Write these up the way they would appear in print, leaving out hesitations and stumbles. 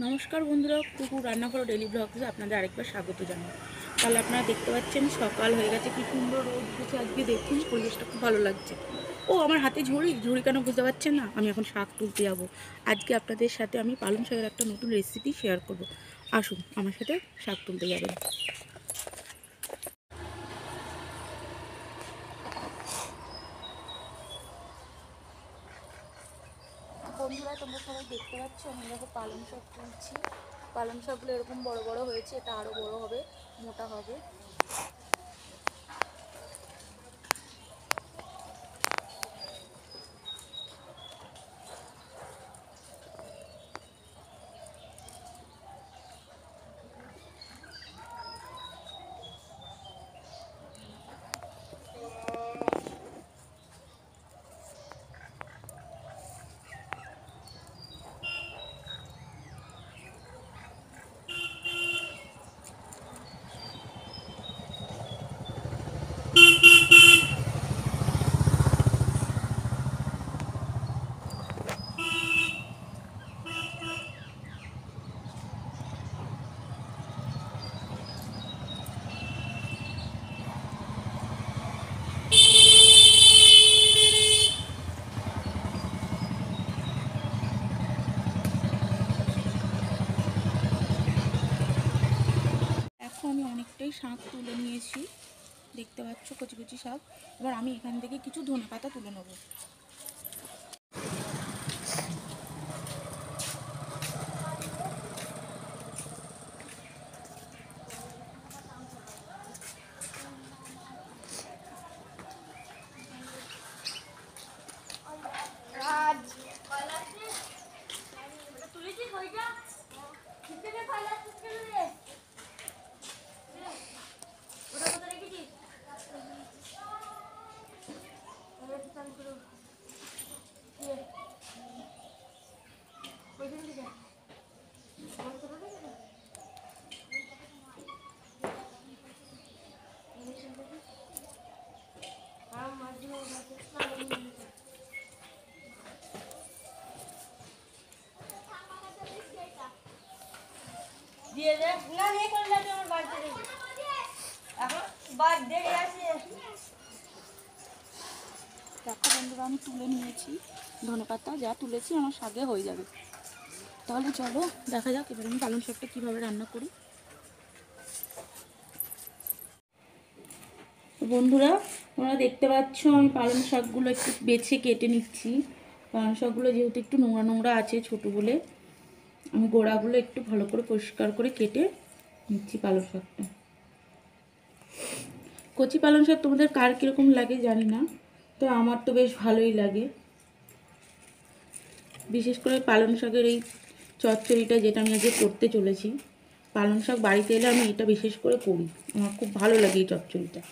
নমস্কার বন্ধুরা, কুকুর রান্নাঘর ডেইলি ব্লগে আপনাদের আরেকবার স্বাগত জানাই। তাহলে আপনারা দেখতে পাচ্ছেন সকাল হয়ে গেছে, কি সুন্দর রোদ উঠেছে আজকে। দেখুন পরিবেশটা খুব ভালো লাগছে। ও আমার হাতে ঝুড়ি ঝুড়ি কেন বুঝতে পারছেন না? আমি এখন শাক তুলতে যাবো। আজকে আপনাদের সাথে আমি পালং শাকের একটা নতুন রেসিপি শেয়ার করব। আসুন আমার সাথে শাক তুলতে যাবেন। বন্ধুরা, তোমরা সবাই দেখতে পাচ্ছ আমি দেখো পালং শাক তুলছি। পালং শাকগুলো এরকম বড় বড় হয়েছে, এটা আরও বড় হবে, মোটা হবে। এখন আমি অনেকটাই শাক তুলে নিয়েছি, দেখতে পাচ্ছ কচি কচি শাক। এবার আমি এখান থেকে কিছু ধনেপাতা তুলে নেবো। দিয়ে দে না নিয়ে করে যাবে আমার বাড়িতে এখন বার্থডে আছে। দেখো বন্ধুরা, আমি তুলে নিয়েছি ধনেপাতা, যা তুলেছি আমার শাকে হয়ে যাবে। তাহলে চলো দেখা যাক এবার আমি পালং শাকটা কীভাবে রান্না করি। বন্ধুরা, তোমরা দেখতে পাচ্ছ আমি পালং শাকগুলো একটু বেছে কেটে নিচ্ছি। পালং শাকগুলো যেহেতু একটু নোংরা নোংরা আছে ছোটো বলে, আমি গোড়াগুলো একটু ভালো করে পরিষ্কার করে কেটে নিচ্ছি পালং শাকটা। কচি পালং শাক তোমাদের কার কীরকম লাগে জানি না, তো আমার তো বেশ ভালোই লাগে। বিশেষ করে পালং শাকের এই চচ্চড়িটা, যেটা আমি আজকে করতে চলেছি, পালং শাক বাড়িতে এলে আমি এটা বিশেষ করে করি। আমার খুব ভালো লাগে এই চচ্চড়িটা।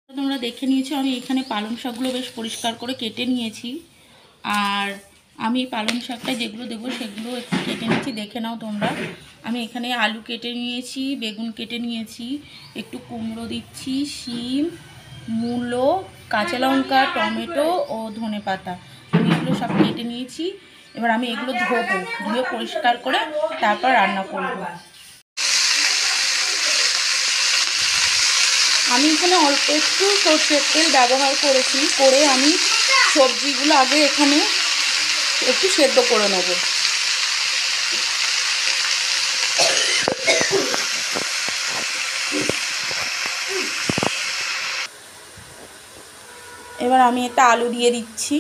তোমরা দেখে নিয়েছো আমি এখানে পালং শাকগুলো বেশ পরিষ্কার করে কেটে নিয়েছি। আর আমি পালং শাকটা যেগুলো দেবো সেগুলো একটু কেটে নিয়েছি, দেখে নাও তোমরা। আমি এখানে আলু কেটে নিয়েছি, বেগুন কেটে নিয়েছি, একটু কুমড়ো দিচ্ছি, শিম, মূলো, কাঁচা লঙ্কা, টমেটো ও ধনেপাতা, আমি এগুলো সব কেটে নিয়েছি। এবার আমি এগুলো ধোবো, ধুয়ে পরিষ্কার করে তারপর রান্না করব। আমি এখানে অল্প একটু সরষের তেল ব্যবহার করেছি, করে আমি সবজিগুলো আগে এখানে একটু সেদ্ধ করে নেব। এবার আমি এটা আলু দিয়ে দিচ্ছি।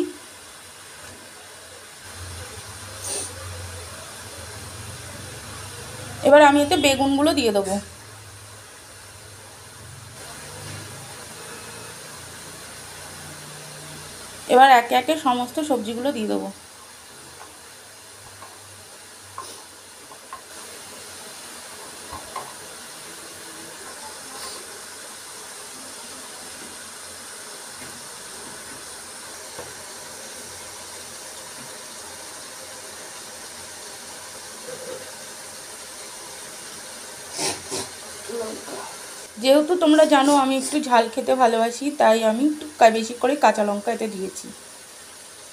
এবার আমি এতে বেগুনগুলো দিয়ে দেবো। এবার একে একে সমস্ত সবজিগুলো দিয়ে দেবো। যেহেতু তোমরা জানো আমি একটু ঝাল খেতে ভালোবাসি, তাই আমি একটু বেশি করে কাঁচা লঙ্কা এতে দিয়েছি।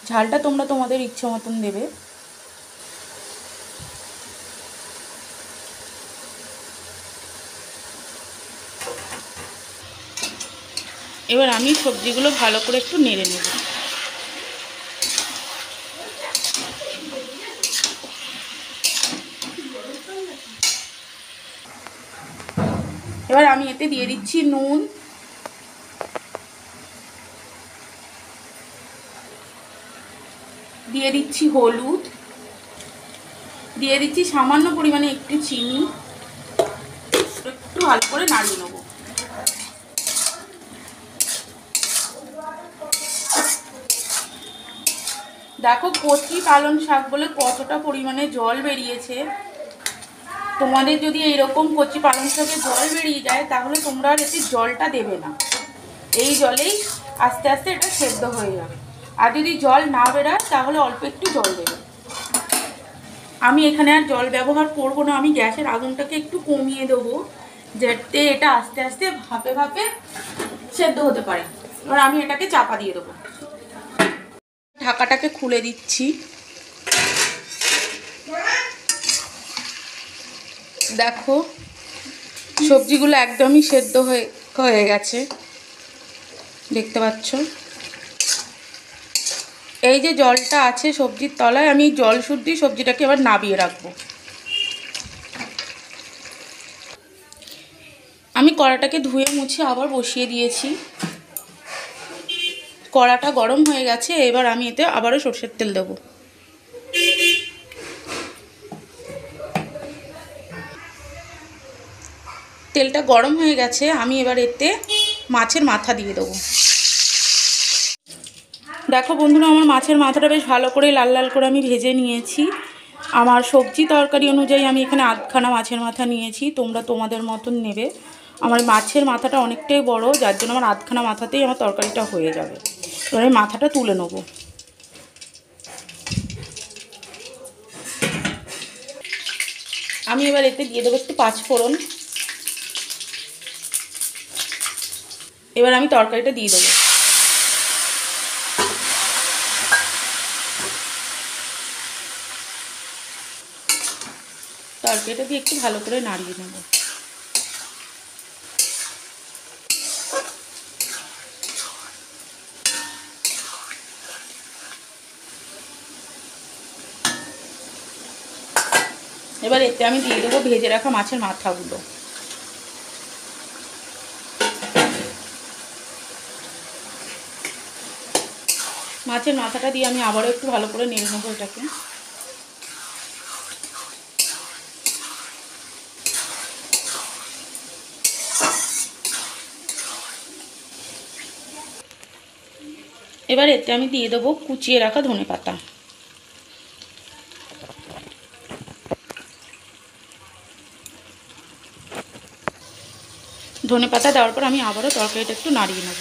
ঝালটা তোমরা তোমাদের ইচ্ছে মতন দেবে। এবার আমি সবজিগুলো ভালো করে একটু নেড়ে নেব। এবার আমি এতে দিয়ে দিচ্ছি নুন, দিয়ে দিচ্ছি হলুদ, দিয়ে দিচ্ছি সামান্য পরিমাণে একটু চিনি, একটু ভালো করে নাড়িয়ে নেবো। দেখো কচি পালং শাক বলে কতটা পরিমাণে জল বেরিয়েছে। তোমাদের যদি এইরকম কচি পালং শাকে জল বেরিয়ে যায় তাহলে তোমরা আর এতে জলটা দেবে না, এই জলেই আস্তে আস্তে এটা সেদ্ধ হয়ে যাবে। আর যদি জল না বেরোয় তাহলে অল্প একটু জল দেবে। আমি এখানে আর জল ব্যবহার করব না, আমি গ্যাসের আগুনটাকে একটু কমিয়ে দেবো যাতে এটা আস্তে আস্তে ভাপে ভাপে সেদ্ধ হতে পারে। এবার আমি এটাকে চাপা দিয়ে দেবো। ঢাকাটাকে খুলে দিচ্ছি। দেখো সবজিগুলো একদমই সেদ্ধ হয়ে গেছে, দেখতে পাচ্ছ। এই যে জলটা আছে সবজির তলায়, আমি জল শুদ্ধি সবজিটাকে এবার নাবিয়ে রাখবো। আমি কড়াটাকে ধুয়ে মুছে আবার বসিয়ে দিয়েছি। কড়াটা গরম হয়ে গেছে, এবার আমি এতে আবারও সরষের তেল দেবো। তেলটা গরম হয়ে গেছে, আমি এবার এতে মাছের মাথা দিয়ে দেবো। দেখো বন্ধুরা, আমার মাছের মাথাটা বেশ ভালো করে লাল লাল করে আমি ভেজে নিয়েছি। আমার সবজি তরকারি অনুযায়ী আমি এখানে আধখানা মাছের মাথা নিয়েছি, তোমরা তোমাদের মতন নেবে। আমার মাছের মাথাটা অনেকটাই বড়, যার জন্য আমার আধখানা মাথাতেই আমার তরকারিটা হয়ে যাবে। এবার আমি মাথাটা তুলে নেবো। আমি এবার এতে দিয়ে দেবো একটু পাঁচফোড়ন। এবার আমি তরকারিটা দিয়ে দেবো। তরকারিটা দিয়ে একটু ভালো করে নাড়িয়ে নেব। এবার এতে আমি দিয়ে দেবো ভেজে রাখা মাছের মাথাগুলো। মাছের মাথাটা দিয়ে আমি আবারও একটু ভালো করে নেড়ে নেবো এটাকে। এবার এতে আমি দিয়ে দেবো কুচিয়ে রাখা ধনেপাতা। ধনেপাতা দেওয়ার পর আমি আবারও তরকারিটা একটু নাড়িয়ে নেব।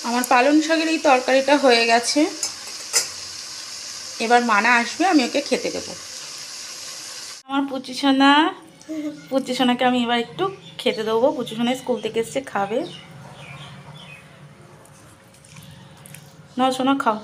আমার পালং শাকের এই তরকারিটা হয়ে গেছে। এবার মানা আসবে, আমি ওকে খেতে দেবো। আমার পুচিসোনাকে আমি এবার একটু খেতে দেবো। পুচিসোনা স্কুল থেকে এসছে, খাবে। না সোনা, খাও।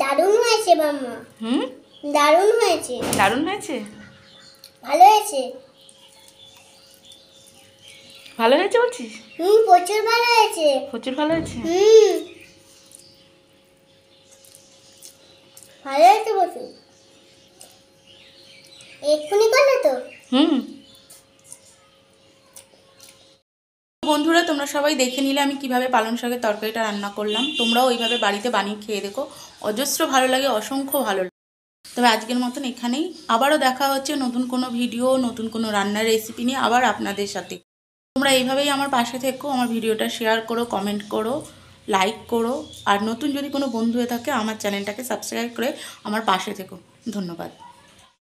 দারুণ হয়েছে মাম্মা। দারুণ হয়েছে। দারুণ হয়েছে? ভালো হয়েছে। ভালো হয়েছে বলছিস? প্রচুর ভালো হয়েছে। প্রচুর ভালো হয়েছে। ভালো হয়েছে প্রচুর। এক্ষুনি করলে তো। বন্ধুরা তোমরা সবাই দেখে নিলে আমি কিভাবে পালং শাকের তরকারিটা রান্না করলাম। তোমরাও ওইভাবে বাড়িতে বানিয়ে খেয়ে দেখো, অজস্র ভালো লাগে, অসংখ্য ভালো লাগে। তবে আজকের মতন এখানেই, আবারও দেখা হচ্ছে নতুন কোনো ভিডিও, নতুন কোনো রান্নার রেসিপি নিয়ে আবার আপনাদের সাথে। তোমরা এইভাবেই আমার পাশে থেকো, আমার ভিডিওটা শেয়ার করো, কমেন্ট করো, লাইক করো, আর নতুন যদি কোনো বন্ধু হয়ে থাকে আমার চ্যানেলটাকে সাবস্ক্রাইব করে আমার পাশে থেকো। ধন্যবাদ।